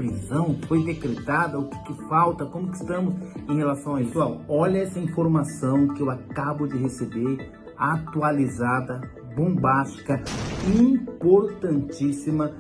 prisão foi decretada? O que falta? Como que estamos em relação a isso? Pessoal, olha essa informação que eu acabo de receber, atualizada, bombástica, importantíssima,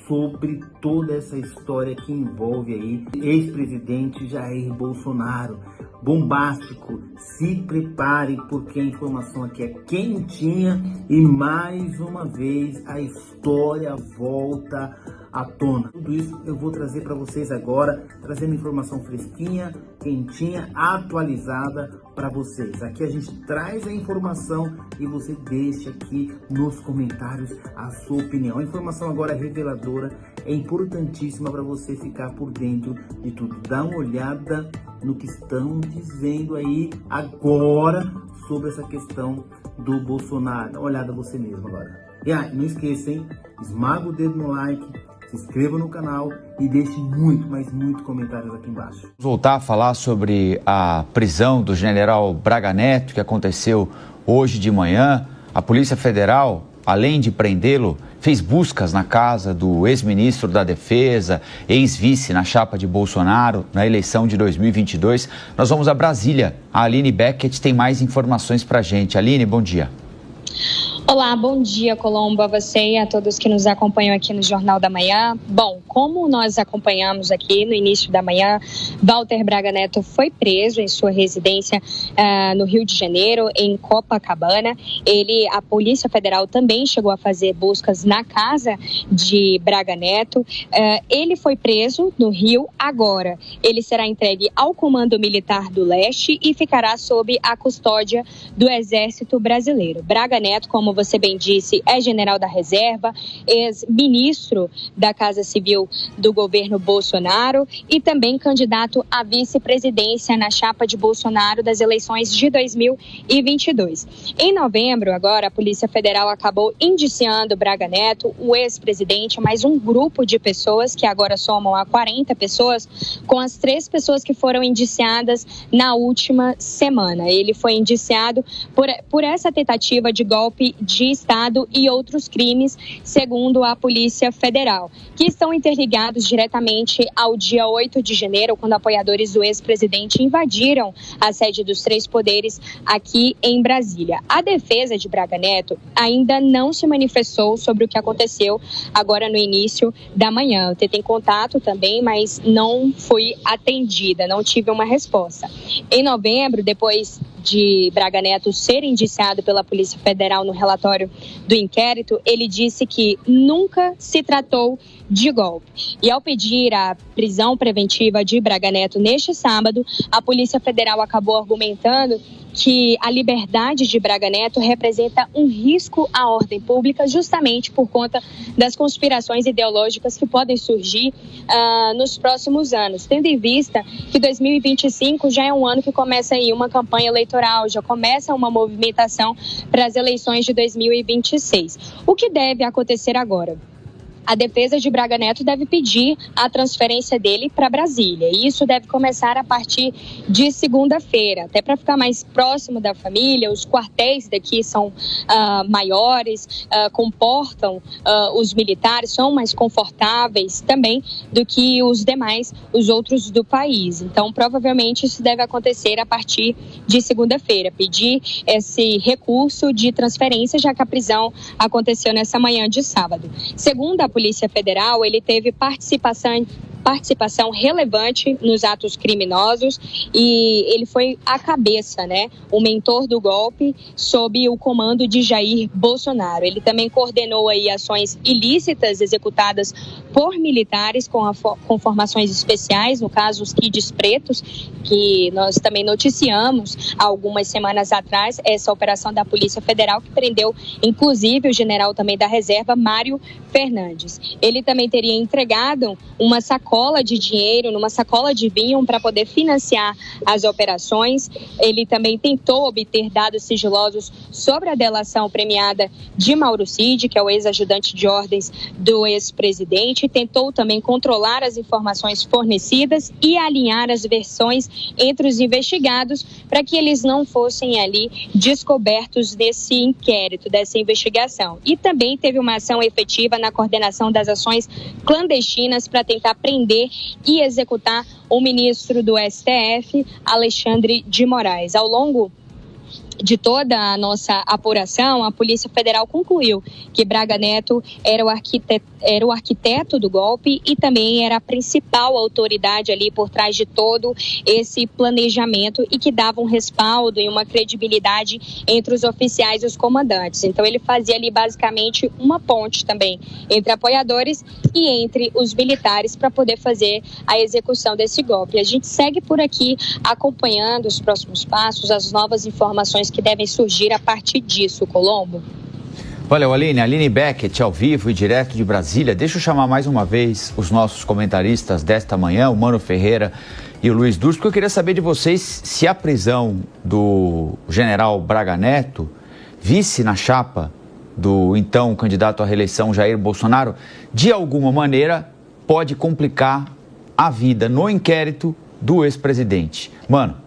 sobre toda essa história que envolve aí ex-presidente Jair Bolsonaro. Bombástico, se prepare porque a informação aqui é quentinha e mais uma vez a história volta à tona. Tudo isso eu vou trazer para vocês agora, trazendo informação fresquinha, quentinha, atualizada para vocês. Aqui a gente traz a informação e você deixa aqui nos comentários a sua opinião. A informação agora é reveladora, é importantíssima para você ficar por dentro de tudo. Dá uma olhada no que estão dizendo aí agora sobre essa questão do Bolsonaro. Dá uma olhada você mesmo agora. E não esqueça, hein? Esmaga o dedo no like, se inscreva no canal e deixe muito, mas muito comentários aqui embaixo. Vamos voltar a falar sobre a prisão do general Braga Neto, que aconteceu hoje de manhã. A Polícia Federal, além de prendê-lo, fez buscas na casa do ex-ministro da Defesa, ex-vice na chapa de Bolsonaro, na eleição de 2022. Nós vamos a Brasília. A Aline Beckett tem mais informações pra gente. Aline, bom dia. Olá, bom dia, Colombo, a você e a todos que nos acompanham aqui no Jornal da Manhã. Bom, como nós acompanhamos aqui no início da manhã, Walter Braga Neto foi preso em sua residência no Rio de Janeiro, em Copacabana. A Polícia Federal também chegou a fazer buscas na casa de Braga Neto. Ele foi preso no Rio agora. Ele será entregue ao Comando Militar do Leste e ficará sob a custódia do Exército Brasileiro. Braga Neto, como você bem disse, é general da reserva, ex-ministro da Casa Civil do governo Bolsonaro e também candidato à vice-presidência na chapa de Bolsonaro das eleições de 2022. Em novembro, agora, a Polícia Federal acabou indiciando Braga Neto, o ex-presidente, mais um grupo de pessoas, que agora somam a 40 pessoas, com as 3 pessoas que foram indiciadas na última semana. Ele foi indiciado por essa tentativa de golpe de Estado e outros crimes, segundo a Polícia Federal, que estão interligados diretamente ao dia 8 de janeiro, quando apoiadores do ex-presidente invadiram a sede dos 3 poderes aqui em Brasília. A defesa de Braga Neto ainda não se manifestou sobre o que aconteceu agora no início da manhã. Eu tentei contato também, mas não fui atendida, não tive uma resposta. Em novembro, depois de Braga Neto ser indiciado pela Polícia Federal no relatório do inquérito, ele disse que nunca se tratou de golpe. E ao pedir a prisão preventiva de Braga Neto neste sábado, a Polícia Federal acabou argumentando que a liberdade de Braga Neto representa um risco à ordem pública, justamente por conta das conspirações ideológicas que podem surgir nos próximos anos, tendo em vista que 2025 já é um ano que começa aí uma campanha eleitoral, já começa uma movimentação para as eleições de 2026. O que deve acontecer agora? A defesa de Braga Neto deve pedir a transferência dele para Brasília. E isso deve começar a partir de segunda-feira, até para ficar mais próximo da família. Os quartéis daqui são maiores, comportam os militares, são mais confortáveis também do que os outros do país. Então, provavelmente, isso deve acontecer a partir de segunda-feira. Pedir esse recurso de transferência, já que a prisão aconteceu nessa manhã de sábado. Segundo a Polícia Federal, ele teve participação relevante nos atos criminosos e ele foi a cabeça, o mentor do golpe sob o comando de Jair Bolsonaro. Ele também coordenou aí ações ilícitas executadas por militares com formações especiais, no caso os Kids Pretos, que nós também noticiamos há algumas semanas atrás, essa operação da Polícia Federal que prendeu inclusive o general também da reserva, Mário Fernandes. Ele também teria entregado uma sacola de dinheiro, numa sacola de vinho para poder financiar as operações. Ele também tentou obter dados sigilosos sobre a delação premiada de Mauro Cid, que é o ex-ajudante de ordens do ex-presidente. Tentou também controlar as informações fornecidas e alinhar as versões entre os investigados para que eles não fossem ali descobertos desse inquérito, dessa investigação. E também teve uma ação efetiva na coordenação das ações clandestinas para tentar prender prender e executar o ministro do STF, Alexandre de Moraes. Ao longo de toda a nossa apuração, a Polícia Federal concluiu que Braga Neto era o arquiteto do golpe e também era a principal autoridade ali por trás de todo esse planejamento e que dava um respaldo e uma credibilidade entre os oficiais e os comandantes. Então ele fazia ali basicamente uma ponte também entre apoiadores e entre os militares para poder fazer a execução desse golpe. A gente segue por aqui acompanhando os próximos passos, as novas informações que devem surgir a partir disso, Colombo. Valeu, Aline. Aline Beckett, ao vivo e direto de Brasília. Deixa eu chamar mais uma vez os nossos comentaristas desta manhã, o Mano Ferreira e o Luiz Durso, porque eu queria saber de vocês se a prisão do general Braga Neto, vice na chapa do então candidato à reeleição Jair Bolsonaro, de alguma maneira pode complicar a vida no inquérito do ex-presidente. Mano.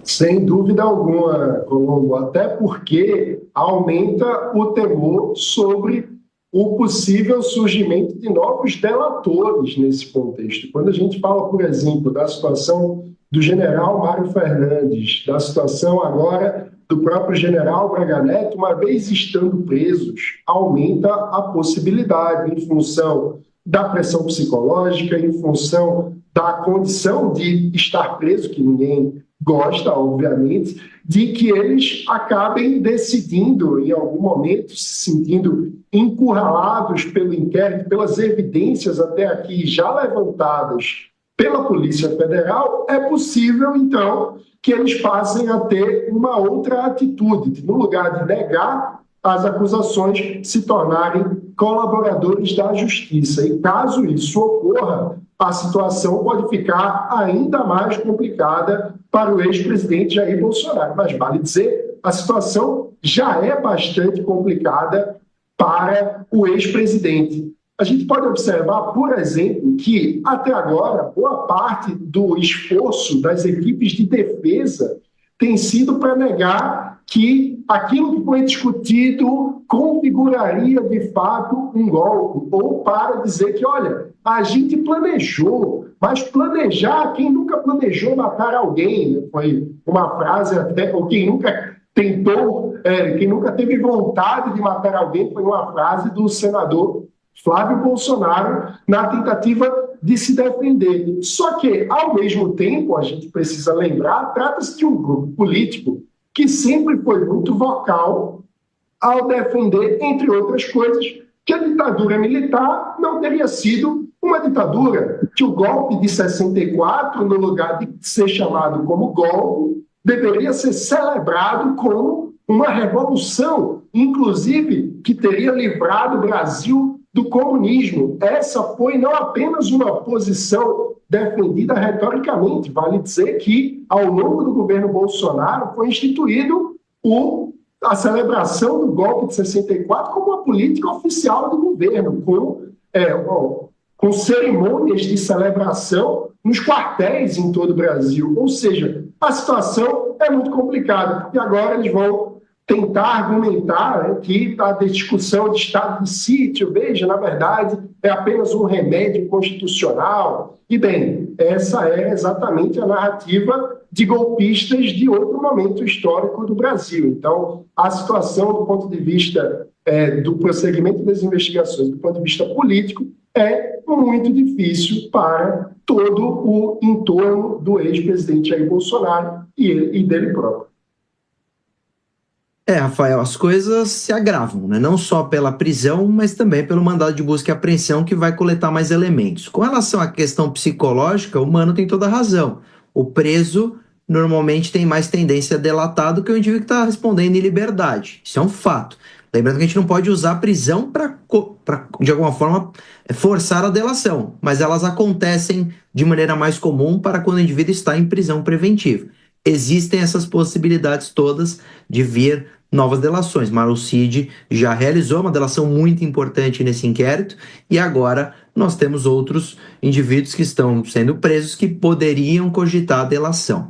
Sem dúvida alguma, Colombo, até porque aumenta o temor sobre o possível surgimento de novos delatores nesse contexto. Quando a gente fala, por exemplo, da situação do general Mário Fernandes, da situação agora do próprio general Braga Neto, uma vez estando presos, aumenta a possibilidade, em função da pressão psicológica, em função da condição de estar preso, que ninguém gosta, obviamente, de que eles acabem decidindo, em algum momento, se sentindo encurralados pelo inquérito, pelas evidências até aqui já levantadas pela Polícia Federal, é possível, então, que eles passem a ter uma outra atitude, de, no lugar de negar as acusações, se tornarem colaboradores da Justiça. E caso isso ocorra, a situação pode ficar ainda mais complicada para o ex-presidente Jair Bolsonaro. Mas vale dizer, a situação já é bastante complicada para o ex-presidente. A gente pode observar, por exemplo, que até agora boa parte do esforço das equipes de defesa tem sido para negar que aquilo que foi discutido configuraria de fato um golpe, ou para dizer que, olha, a gente planejou, mas planejar, quem nunca planejou matar alguém, foi uma frase até, ou quem nunca tentou, quem nunca teve vontade de matar alguém, foi uma frase do senador Flávio Bolsonaro na tentativa de se defender. Só que, ao mesmo tempo, a gente precisa lembrar, trata-se de um grupo político que sempre foi muito vocal ao defender, entre outras coisas, que a ditadura militar não teria sido uma ditadura, que o golpe de 64, no lugar de ser chamado como golpe, deveria ser celebrado como uma revolução, inclusive que teria livrado o Brasil do comunismo. Essa foi não apenas uma posição defendida retoricamente, vale dizer que, ao longo do governo Bolsonaro, foi instituído a celebração do golpe de 64 como uma política oficial do governo, com cerimônias de celebração nos quartéis em todo o Brasil. Ou seja, a situação é muito complicada, porque agora eles vão tentar argumentar que a discussão de estado de sítio, veja, na verdade, é apenas um remédio constitucional. E, bem, essa é exatamente a narrativa de golpistas de outro momento histórico do Brasil. Então, a situação, do ponto de vista do prosseguimento das investigações, do ponto de vista político, é muito difícil para todo o entorno do ex-presidente Jair Bolsonaro e dele próprio. Rafael, as coisas se agravam, né? Não só pela prisão, mas também pelo mandado de busca e apreensão, que vai coletar mais elementos. Com relação à questão psicológica, o Mano tem toda a razão. O preso normalmente tem mais tendência a delatar do que o indivíduo que está respondendo em liberdade. Isso é um fato. Lembrando que a gente não pode usar a prisão para, de alguma forma, forçar a delação, mas elas acontecem de maneira mais comum para quando o indivíduo está em prisão preventiva. Existem essas possibilidades todas de vir novas delações. Mauro Cid já realizou uma delação muito importante nesse inquérito e agora nós temos outros indivíduos que estão sendo presos que poderiam cogitar a delação.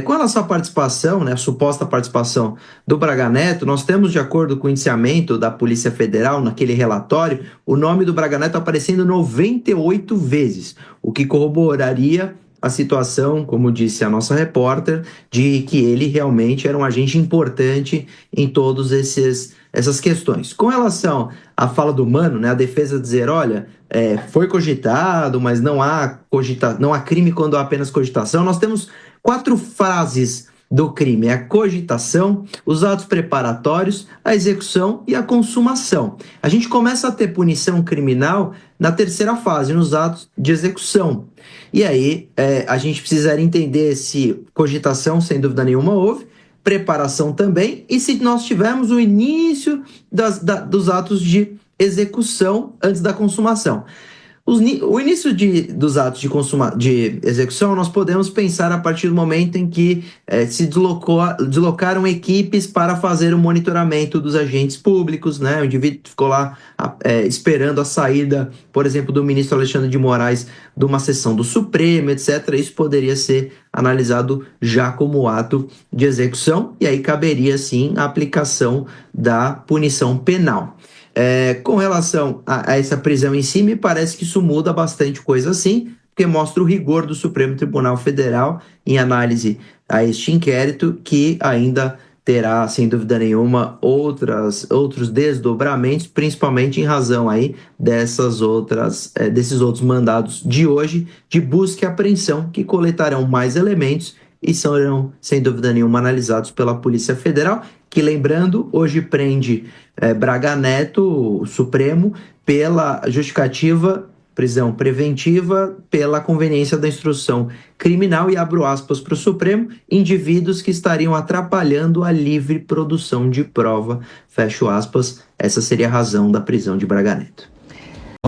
Com relação à participação, né, a suposta participação do Braga Neto, nós temos, de acordo com o indiciamento da Polícia Federal, naquele relatório, o nome do Braga Neto aparecendo 98 vezes, o que corroboraria a situação, como disse a nossa repórter, de que ele realmente era um agente importante em todas essas questões. Com relação à fala do Mano, né, a defesa dizer, olha, foi cogitado, mas não há crime quando há apenas cogitação. Nós temos 4 fases do crime: a cogitação, os atos preparatórios, a execução e a consumação. A gente começa a ter punição criminal na terceira fase, nos atos de execução. E aí a gente precisaria entender se cogitação, sem dúvida nenhuma, houve, preparação também, e se nós tivermos o início dos atos de execução antes da consumação. O início dos atos de execução, nós podemos pensar a partir do momento em que se deslocaram equipes para fazer o monitoramento dos agentes públicos, né? O indivíduo ficou lá esperando a saída, por exemplo, do ministro Alexandre de Moraes de uma sessão do Supremo, etc. Isso poderia ser analisado já como ato de execução, e aí caberia, sim, a aplicação da punição penal. Com relação a essa prisão em si, me parece que isso muda bastante coisa sim, porque mostra o rigor do Supremo Tribunal Federal em análise a este inquérito, que ainda terá, sem dúvida nenhuma, outros desdobramentos, principalmente em razão aí desses outros mandados de hoje de busca e apreensão, que coletarão mais elementos e serão, sem dúvida nenhuma, analisados pela Polícia Federal, que, lembrando, hoje prende Braga Neto, o Supremo, pela justificativa, prisão preventiva, pela conveniência da instrução criminal, e abro aspas para o Supremo, indivíduos que estariam atrapalhando a livre produção de prova, fecho aspas. Essa seria a razão da prisão de Braga Neto.